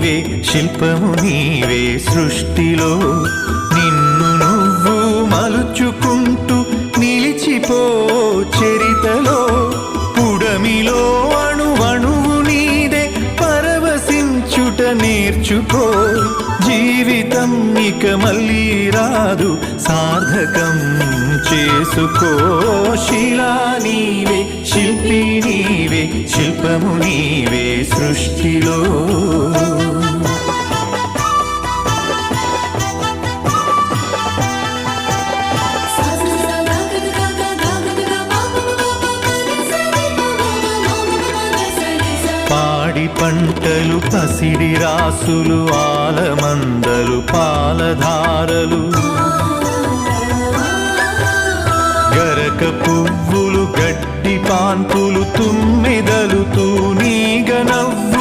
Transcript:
నీవే శిల్పము నీవే సృష్టిలో నిన్ను నువ్వు మలుచుకుంటూ నిలిచిపో చరితలో పుడమిలో అణువణువు నీదే పరవశించుట నేర్చుకో జీవితం ఇక మళ్ళీ రాదు సార్థకం చేసుకో శిలా నీవే శిల్పి నీవే శిల్పము నీవే సృష్టిలో పాడి పంటలు పసిడి రాసులు ఆలమందలు పాలధారలు గరక పువ్వులు గడ్డి పాన్పులు తుమ్మెదలు తూనీగ నవ్వు